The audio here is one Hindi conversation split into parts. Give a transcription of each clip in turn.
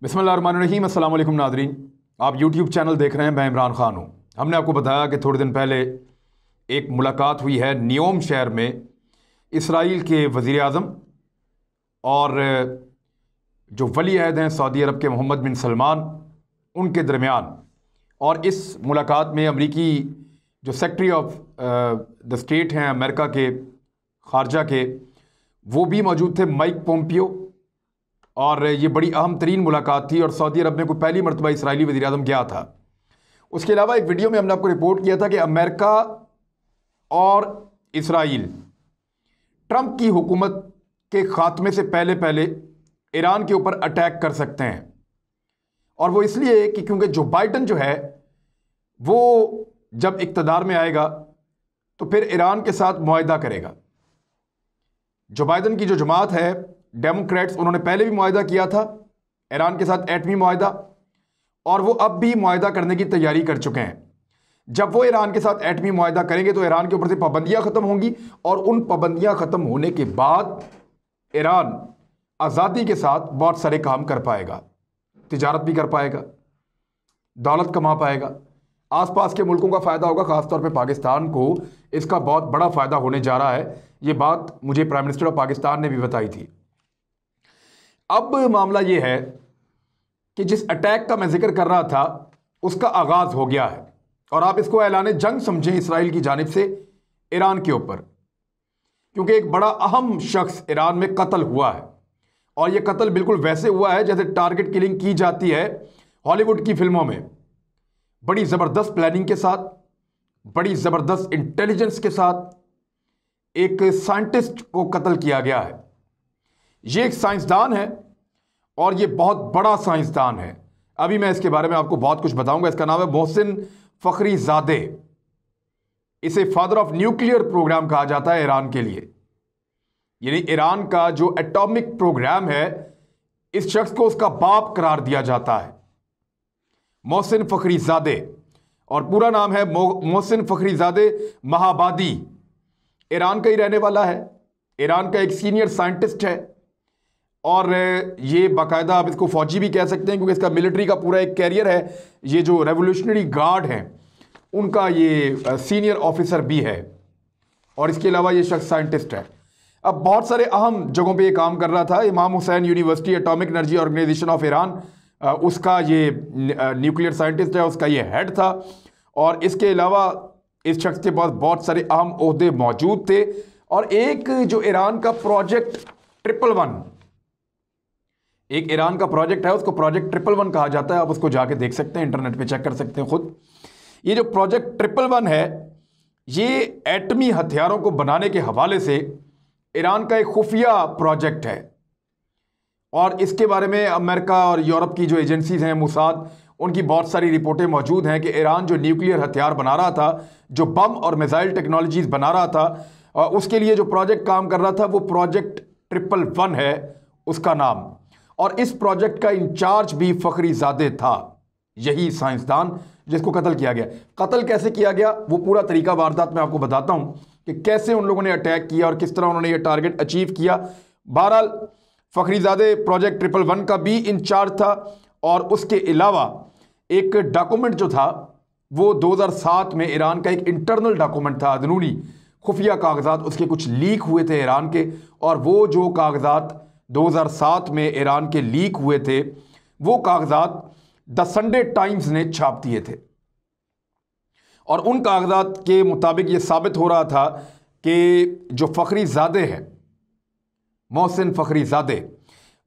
बिस्मिल्लाहिर्रहमानिर्रहीम। अस्सलाम वालेकुम नाज़रीन, आप यूट्यूब चैनल देख रहे हैं। मैं इमरान खान हूँ। हमने आपको बताया कि थोड़े दिन पहले एक मुलाकात हुई है नियोम शहर में इसराइल के वज़ीर आज़म और जो वली अहद हैं सऊदी अरब के मोहम्मद बिन सलमान, उनके दरमियान। और इस मुलाकात में अमरीकी जो सेक्रेटरी ऑफ द स्टेट हैं अमेरिका के ख़ारजा के, वो भी मौजूद थे, माइक पोम्पियो। और ये बड़ी अहम तरीन मुलाकात थी और सऊदी अरब में कोई पहली मरतबा इसराइली वज़ीर आज़म गया था। उसके अलावा एक वीडियो में हमने आपको रिपोर्ट किया था कि अमेरिका और इसराइल ट्रंप की हुकूमत के ख़ात्मे से पहले पहले ईरान के ऊपर अटैक कर सकते हैं। और वो इसलिए कि क्योंकि जो बाइडन जो है वो जब इक़्तिदार में आएगा तो फिर ईरान के साथ मुआहदा करेगा। जो बाइडन की जो जमात है डेमोक्रेट्स, उन्होंने पहले भी मुआहदा किया था ईरान के साथ, एटमी मुआहदा, और वो अब भी मुआहदा करने की तैयारी कर चुके हैं। जब वो ईरान के साथ एटमी मुआहदा करेंगे तो ईरान के ऊपर से पाबंदियां ख़त्म होंगी और उन पाबंदियां ख़त्म होने के बाद ईरान आज़ादी के साथ बहुत सारे काम कर पाएगा, तिजारत भी कर पाएगा, दौलत कमा पाएगा, आसपास के मुल्कों का फ़ायदा होगा। ख़ासतौर पे पाकिस्तान को इसका बहुत बड़ा फ़ायदा होने जा रहा है। ये बात मुझे प्राइम मिनिस्टर ऑफ पाकिस्तान ने भी बताई थी। अब मामला ये है कि जिस अटैक का मैं जिक्र कर रहा था उसका आगाज़ हो गया है और आप इसको ऐलान जंग समझें इसराइल की जानिब से ईरान के ऊपर, क्योंकि एक बड़ा अहम शख्स ईरान में कत्ल हुआ है। और यह कत्ल बिल्कुल वैसे हुआ है जैसे टारगेट किलिंग की जाती है हॉलीवुड की फिल्मों में, बड़ी ज़बरदस्त प्लानिंग के साथ, बड़ी ज़बरदस्त इंटेलिजेंस के साथ एक साइंटिस्ट को कत्ल किया गया है। ये एक साइंसदान है और ये बहुत बड़ा साइंसदान है। अभी मैं इसके बारे में आपको बहुत कुछ बताऊंगा। इसका नाम है मोहसिन फ़खरीज़ादे। इसे फादर ऑफ न्यूक्लियर प्रोग्राम कहा जाता है ईरान के लिए, यानी ईरान का जो एटॉमिक प्रोग्राम है इस शख्स को उसका बाप करार दिया जाता है, मोहसिन फ़खरीज़ादे। और पूरा नाम है मोहसिन फ़खरीज़ादे महाबादी। ईरान का ही रहने वाला है, ईरान का एक सीनियर साइंटिस्ट है और ये बाकायदा आप इसको फ़ौजी भी कह सकते हैं क्योंकि इसका मिलिट्री का पूरा एक कैरियर है। ये जो रेवोल्यूशनरी गार्ड हैं उनका ये सीनियर ऑफिसर भी है और इसके अलावा ये शख्स साइंटिस्ट है। अब बहुत सारे अहम जगहों पे ये काम कर रहा था। Imam Hussein university atomic energy organisation of Iran, उसका ये न्यूक्लियर साइंटिस्ट है, उसका ये हेड था। और इसके अलावा इस शख्स के पास बहुत सारे अहम ओहदे मौजूद थे। और एक जो ईरान का प्रोजेक्ट 111, एक ईरान का प्रोजेक्ट है, उसको प्रोजेक्ट 111 कहा जाता है। आप उसको जाके देख सकते हैं, इंटरनेट पे चेक कर सकते हैं खुद। ये जो प्रोजेक्ट 111 है ये एटमी हथियारों को बनाने के हवाले से ईरान का एक खुफिया प्रोजेक्ट है। और इसके बारे में अमेरिका और यूरोप की जो एजेंसीज हैं, मुसाद, उनकी बहुत सारी रिपोर्टें मौजूद हैं कि ईरान जो न्यूक्लियर हथियार बना रहा था, जो बम और मिसाइल टेक्नोलॉजीज बना रहा था, उसके लिए जो प्रोजेक्ट काम कर रहा था वो प्रोजेक्ट 111 है उसका नाम। और इस प्रोजेक्ट का इंचार्ज भी फ़खरीज़ादे था, यही साइंसदान जिसको कत्ल किया गया। कत्ल कैसे किया गया वो पूरा तरीका वारदात में आपको बताता हूं कि कैसे उन लोगों ने अटैक किया और किस तरह उन्होंने ये टारगेट अचीव किया। बहरहाल फ़खरीज़ादे प्रोजेक्ट 111 का भी इंचार्ज था। और उसके अलावा एक डॉक्यूमेंट जो था वो 2007 में ईरान का एक इंटरनल डॉक्यूमेंट था, अंदरूनी खुफिया कागजात उसके कुछ लीक हुए थे ईरान के। और वो जो कागजात 2007 में ईरान के लीक हुए थे वो कागजात द संडे टाइम्स ने छाप दिए थे। और उन कागजात के मुताबिक ये साबित हो रहा था कि जो फ़खरीज़ादे है, मोहसिन फ़खरीज़ादे,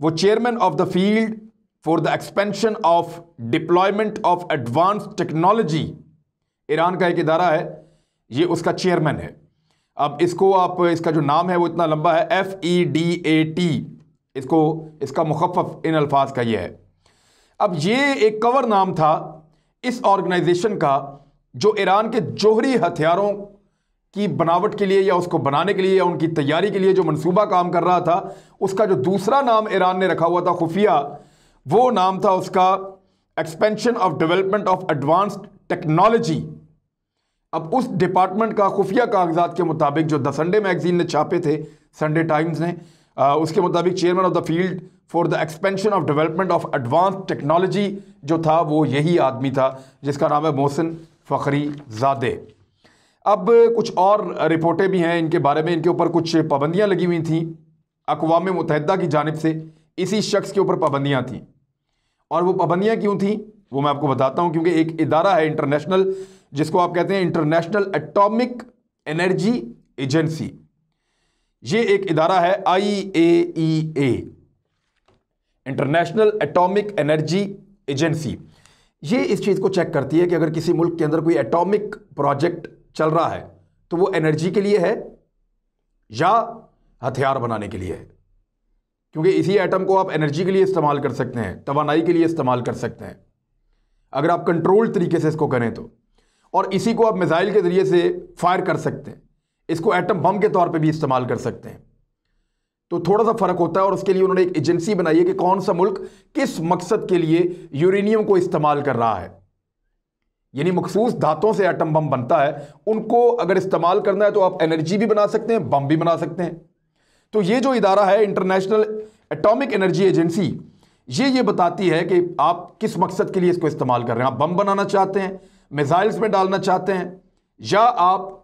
वो chairman of the field for the expansion of deployment of advance technology, Iran का एक इदारा है, ये उसका चेयरमैन है। अब इसको आप, इसका जो नाम है वो इतना लंबा है, FEDAT, इसको, इसका मुखफ़्फ़ इन अल्फाज का ये है। अब ये एक कवर नाम था इस ऑर्गेनाइजेशन का जो ईरान के जोहरी हथियारों की बनावट के लिए या उसको बनाने के लिए या उनकी तैयारी के लिए जो मंसूबा काम कर रहा था, उसका जो दूसरा नाम ईरान ने रखा हुआ था खुफिया, वो नाम था उसका expansion of development of advanced technology. अब उस डिपार्टमेंट का खुफिया कागजात के मुताबिक जो द संडे मैगजीन ने छापे थे, संडे टाइम्स ने, उसके मुताबिक chairman of the field for the expansion of development of advance technology जो था वो यही आदमी था, जिसका नाम है मोहसिन फ़खरीज़ादे। अब कुछ और रिपोर्टें भी हैं इनके बारे में, इनके ऊपर कुछ पाबंदियां लगी हुई थी अक़वाम मुत्तहिदा की जानिब से, इसी शख्स के ऊपर पाबंदियां थी। और वो पाबंदियां क्यों थी वो मैं आपको बताता हूं, क्योंकि एक इदारा है इंटरनेशनल, जिसको आप कहते हैं इंटरनेशनल एटॉमिक एनर्जी एजेंसी। ये एक इदारा है IAEA, international atomic energy agency. ये इस चीज़ को चेक करती है कि अगर किसी मुल्क के अंदर कोई एटॉमिक प्रोजेक्ट चल रहा है तो वो एनर्जी के लिए है या हथियार बनाने के लिए है, क्योंकि इसी एटम को आप एनर्जी के लिए इस्तेमाल कर सकते हैं, तवानाई के लिए इस्तेमाल कर सकते हैं अगर आप कंट्रोल तरीके से इसको करें तो, और इसी को आप मिसाइल के ज़रिए से फायर कर सकते हैं, इसको एटम बम के तौर पे भी इस्तेमाल कर सकते हैं। तो थोड़ा सा फ़र्क होता है, और उसके लिए उन्होंने एक एजेंसी बनाई है कि कौन सा मुल्क किस मकसद के लिए यूरेनियम को इस्तेमाल कर रहा है। यानी मखसूस धातुओं से एटम बम बनता है, उनको अगर इस्तेमाल करना है तो आप एनर्जी भी बना सकते हैं, बम भी बना सकते हैं। तो ये जो इदारा है इंटरनेशनल एटॉमिक एनर्जी एजेंसी, ये बताती है कि आप किस मकसद के लिए इसको इस्तेमाल कर रहे हैं। आप बम बनाना चाहते हैं, मिसाइल्स में डालना चाहते हैं, या आप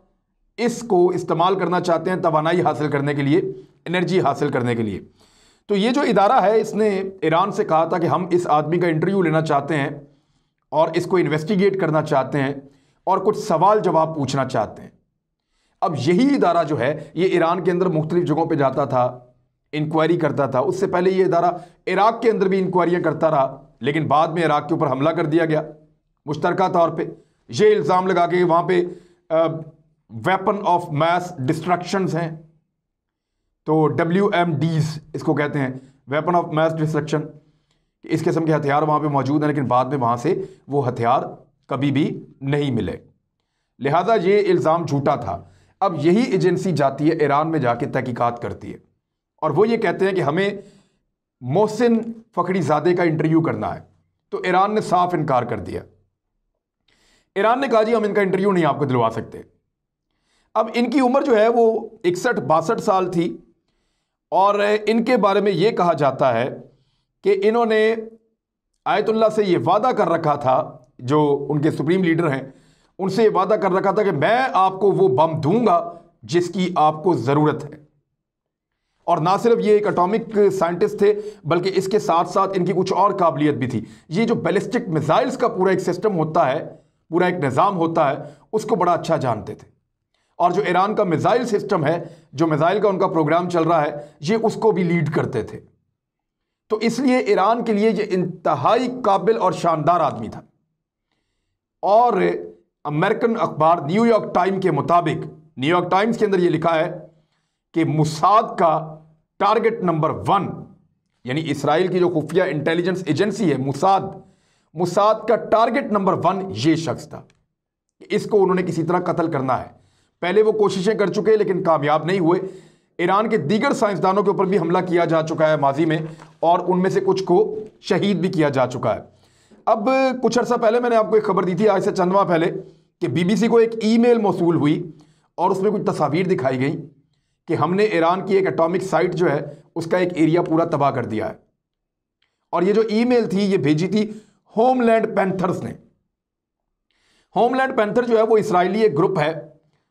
इसको इस्तेमाल करना चाहते हैं तवानाई हासिल करने के लिए, एनर्जी हासिल करने के लिए। तो ये जो इदारा है इसने ईरान से कहा था कि हम इस आदमी का इंटरव्यू लेना चाहते हैं और इसको इन्वेस्टिगेट करना चाहते हैं और कुछ सवाल जवाब पूछना चाहते हैं। अब यही इदारा जो है ये ईरान के अंदर मुख्तलिफ जगहों पे जाता था, इंक्वायरी करता था। उससे पहले ये इदारा इराक के अंदर भी इंक्वायरियां करता रहा, लेकिन बाद में इराक के ऊपर हमला कर दिया गया मुश्तरका तौर पे, ये इल्ज़ाम लगा के वहाँ पे वेपन ऑफ मैस डिस्ट्रक्शंस हैं, तो WMDs इसको कहते हैं, वेपन ऑफ मैस डिस्ट्रक्शन। इस किस्म के हथियार वहाँ पे मौजूद हैं, लेकिन बाद में वहाँ से वो हथियार कभी भी नहीं मिले, लिहाजा ये इल्ज़ाम झूठा था। अब यही एजेंसी जाती है ईरान में जाके तहकीकात करती है, और वो ये कहते हैं कि हमें मोहसिन फ़खरीज़ादे का इंटरव्यू करना है। तो ईरान ने साफ इनकार कर दिया। ईरान ने कहा जी हम इनका इंटरव्यू नहीं आपको दिलवा सकते। अब इनकी उम्र जो है वो 61-62 साल थी, और इनके बारे में ये कहा जाता है कि इन्होंने आयतुल्लाह से ये वादा कर रखा था, जो उनके सुप्रीम लीडर हैं उनसे ये वादा कर रखा था कि मैं आपको वो बम दूंगा जिसकी आपको ज़रूरत है। और ना सिर्फ ये एक एटॉमिक साइंटिस्ट थे, बल्कि इसके साथ साथ इनकी कुछ और काबिलियत भी थी। ये जो बैलिस्टिक मिसाइल्स का पूरा एक सिस्टम होता है, पूरा एक निज़ाम होता है, उसको बड़ा अच्छा जानते थे। और जो ईरान का मिसाइल सिस्टम है, जो मिसाइल का उनका प्रोग्राम चल रहा है, ये उसको भी लीड करते थे। तो इसलिए ईरान के लिए ये इंतहाई काबिल और शानदार आदमी था। और अमेरिकन अखबार न्यूयॉर्क टाइम के मुताबिक, न्यूयॉर्क टाइम्स के अंदर ये लिखा है कि मुसाद का टारगेट नंबर 1, यानी इसराइल की जो खुफिया इंटेलिजेंस एजेंसी है मुसाद का टारगेट नंबर 1 ये शख्स था। इसको उन्होंने किसी तरह कत्ल करना है। पहले वो कोशिशें कर चुके लेकिन कामयाब नहीं हुए। ईरान के दीगर साइंसदानों के ऊपर भी हमला किया जा चुका है माजी में, और उनमें से कुछ को शहीद भी किया जा चुका है। अब कुछ अर्सा पहले मैंने आपको एक खबर दी थी, आज से चंद माह पहले, कि BBC को एक ईमेल मौसूल हुई और उसमें कुछ तस्वीर दिखाई गई कि हमने ईरान की एक एटॉमिक साइट जो है उसका एक एरिया पूरा तबाह कर दिया है। और ये जो ईमेल थी ये भेजी थी होमलैंड पैंथर्स ने। होमलैंड पैंथर जो है वो इसराइली एक ग्रुप है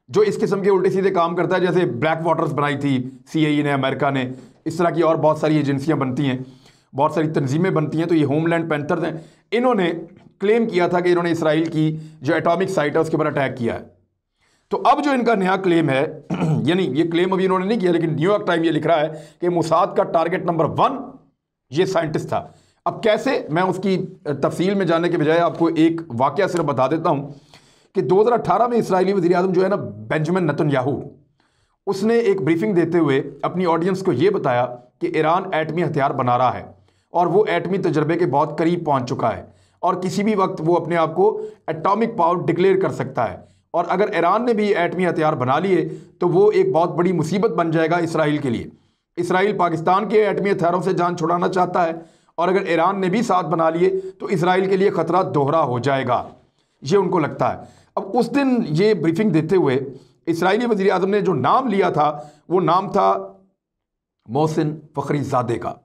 जो इस किस्म के उल्टे सीधे काम करता है, जैसे ब्लैक वाटर्स बनाई थी CIA ने, अमेरिका ने, इस तरह की और बहुत सारी एजेंसियां बनती हैं, बहुत सारी तंजीमें बनती हैं। तो ये होमलैंड पैंथर्स हैं। इन्होंने क्लेम किया था कि इन्होंने इसराइल की जो एटॉमिक साइट है उसके ऊपर अटैक किया है। तो अब जो इनका नया क्लेम है यानी ये क्लेम अभी इन्होंने नहीं किया, लेकिन न्यूयॉर्क टाइम ये लिख रहा है कि मुसाद का टारगेट नंबर 1 ये साइंटिस्ट था। अब कैसे, मैं उसकी तफसील में जाने के बजाय आपको एक वाकया सिर्फ बता देता हूं कि 2018 में इसराइली वज़ीर आज़म जो है ना, बेंजामिन नेतन्याहू, उसने एक ब्रीफिंग देते हुए अपनी ऑडियंस को यह बताया कि ईरान एटमी हथियार बना रहा है और वो एटमी तजर्बे के बहुत करीब पहुंच चुका है और किसी भी वक्त वो अपने आप को एटॉमिक पावर डिक्लेयर कर सकता है। और अगर ईरान ने भी एटमी हथियार बना लिए तो वो एक बहुत बड़ी मुसीबत बन जाएगा इसराइल के लिए। इसराइल पाकिस्तान के एटमी हथियारों से जान छुड़ाना चाहता है, और अगर ईरान ने भी साथ बना लिए तो इसराइल के लिए ख़तरा दोहरा हो जाएगा, ये उनको लगता है। अब उस दिन ये ब्रीफिंग देते हुए इसराइली वज़ीर आज़म ने जो नाम लिया था वो नाम था मोहसिन फ़खरीज़ादे का।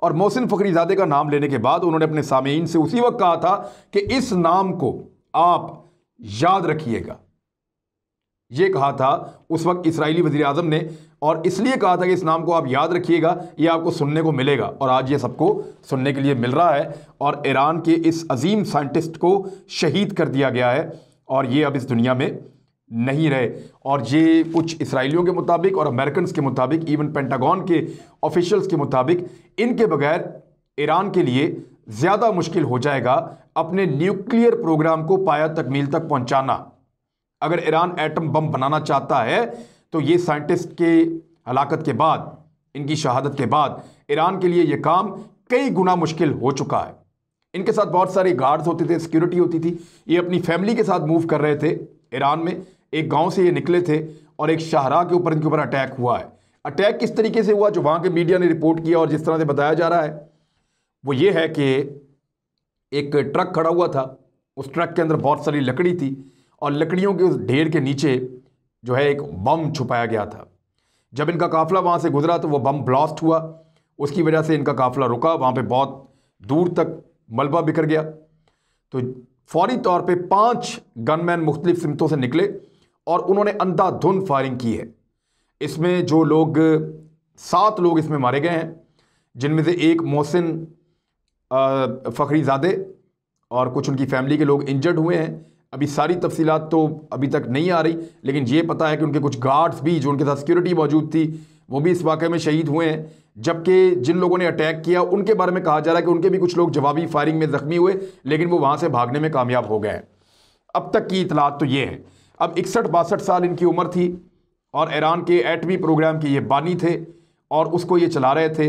और मोहसिन फ़खरीज़ादे का नाम लेने के बाद उन्होंने अपने सामीन से उसी वक्त कहा था कि इस नाम को आप याद रखिएगा। ये कहा था उस वक्त इसराइली वज़ीर आज़म ने, और इसलिए कहा था कि इस नाम को आप याद रखिएगा, ये आपको सुनने को मिलेगा, और आज ये सबको सुनने के लिए मिल रहा है। और ईरान के इस अजीम साइंटिस्ट को शहीद कर दिया गया है और ये अब इस दुनिया में नहीं रहे। और ये कुछ इसराइलियों के मुताबिक और अमेरिकन के मुताबिक, इवन पेंटागन के ऑफिशियल्स के मुताबिक, इनके बगैर ईरान के लिए ज़्यादा मुश्किल हो जाएगा अपने न्यूक्लियर प्रोग्राम को पाया तकमील तक पहुंचाना। अगर ईरान एटम बम बनाना चाहता है तो ये साइंटिस्ट के हलाकत के बाद, इनकी शहादत के बाद, ईरान के लिए ये काम कई गुना मुश्किल हो चुका है। इनके साथ बहुत सारे गार्ड्स होते थे, सिक्योरिटी होती थी। ये अपनी फैमिली के साथ मूव कर रहे थे ईरान में। एक गांव से ये निकले थे और एक शाहराह के ऊपर इनके ऊपर अटैक हुआ है। अटैक किस तरीके से हुआ, जो वहाँ के मीडिया ने रिपोर्ट किया और जिस तरह से बताया जा रहा है, वो ये है कि एक ट्रक खड़ा हुआ था, उस ट्रक के अंदर बहुत सारी लकड़ी थी और लकड़ियों के उस ढेर के नीचे जो है एक बम छुपाया गया था। जब इनका काफ़िला वहाँ से गुजरा तो वो बम ब्लास्ट हुआ, उसकी वजह से इनका काफ़िला रुका, वहाँ पे बहुत दूर तक मलबा बिखर गया। तो फौरी तौर पे 5 गनमैन मुख्तलिफ सिमतों से निकले और उन्होंने अंधाधुंध फायरिंग की है। इसमें जो लोग 7 लोग इसमें मारे गए हैं, जिनमें से एक मोहसिन फ़खरीज़ादे और कुछ उनकी फैमिली के लोग इंजर्ड हुए हैं। अभी सारी तफसीलात तो अभी तक नहीं आ रही, लेकिन ये पता है कि उनके कुछ गार्ड्स भी, जो उनके साथ सिक्योरिटी मौजूद थी, वो भी इस वाक़े में शहीद हुए हैं। जबकि जिन लोगों ने अटैक किया उनके बारे में कहा जा रहा है कि उनके भी कुछ लोग जवाबी फायरिंग में ज़ख्मी हुए, लेकिन वो वहाँ से भागने में कामयाब हो गए। अब तक की इतलात तो ये है। अब 61-62 साल इनकी उम्र थी और ईरान के एटमी प्रोग्राम के ये बानी थे और उसको ये चला रहे थे।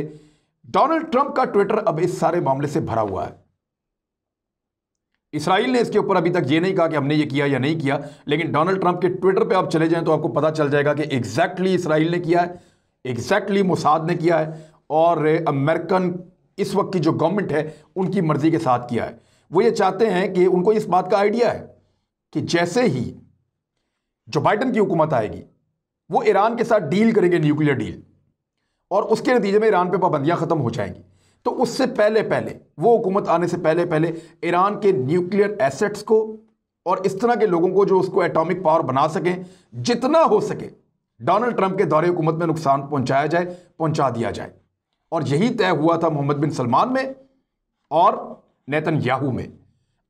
डोनाल्ड ट्रंप का ट्विटर अब इस सारे मामले से भरा हुआ है। इसराइल ने इसके ऊपर अभी तक ये नहीं कहा कि हमने ये किया या नहीं किया, लेकिन डोनाल्ड ट्रंप के ट्विटर पे आप चले जाएं तो आपको पता चल जाएगा कि एग्जैक्टली इसराइल ने किया है, एग्जैक्टली मोसाद ने किया है और अमेरिकन इस वक्त की जो गवर्नमेंट है उनकी मर्जी के साथ किया है। वो ये चाहते हैं कि उनको इस बात का आइडिया है कि जैसे ही जो बाइडन की हुकूमत आएगी वो ईरान के साथ डील करेंगे, न्यूक्लियर डील, और उसके नतीजे में ईरान पे पाबंदियां खत्म हो जाएंगी। तो उससे पहले पहले, वो हुकूमत आने से पहले पहले ईरान के न्यूक्लियर एसेट्स को और इस तरह के लोगों को जो उसको एटॉमिक पावर बना सकें, जितना हो सके डोनाल्ड ट्रंप के दौरे हुकूमत में नुकसान पहुंचाया जाए, पहुंचा दिया जाए। और यही तय हुआ था मोहम्मद बिन सलमान में और नेतन्याहू में,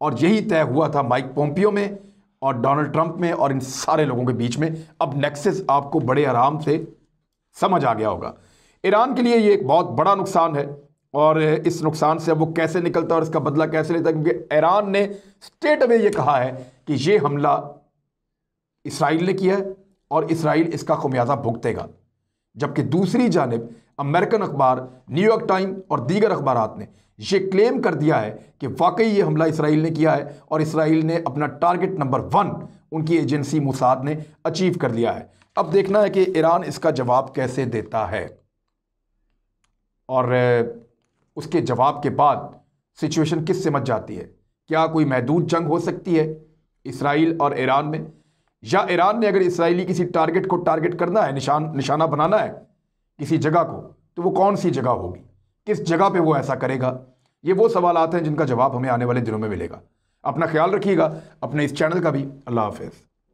और यही तय हुआ था माइक पोम्पियो में और डोनाल्ड ट्रंप में और इन सारे लोगों के बीच में। अब नेक्सस आपको बड़े आराम से समझ आ गया होगा। ईरान के लिए ये एक बहुत बड़ा नुकसान है और इस नुकसान से अब वो कैसे निकलता है और इसका बदला कैसे लेता है, क्योंकि ईरान ने स्टेट अवे ये कहा है कि ये हमला इसराइल ने किया है और इसराइल इसका खुमियाजा भुगतेगा। जबकि दूसरी जानिब अमेरिकन अखबार न्यूयॉर्क टाइम और दीगर अखबारात ने ये क्लेम कर दिया है कि वाकई ये हमला इसराइल ने किया है और इसराइल ने अपना टारगेट नंबर 1 उनकी एजेंसी मोसाद ने अचीव कर लिया है। अब देखना है कि ईरान इसका जवाब कैसे देता है और उसके जवाब के बाद सिचुएशन किस समझ जाती है। क्या कोई महदूद जंग हो सकती है इसराइल और ईरान में, या ईरान ने अगर इसराइली किसी टारगेट को टारगेट करना है, निशाना बनाना है किसी जगह को, तो वो कौन सी जगह होगी, किस जगह पे वो ऐसा करेगा। ये वो सवालात हैं जिनका जवाब हमें आने वाले दिनों में मिलेगा। अपना ख्याल रखिएगा, अपने इस चैनल का भी। अल्लाह हाफ़िज़।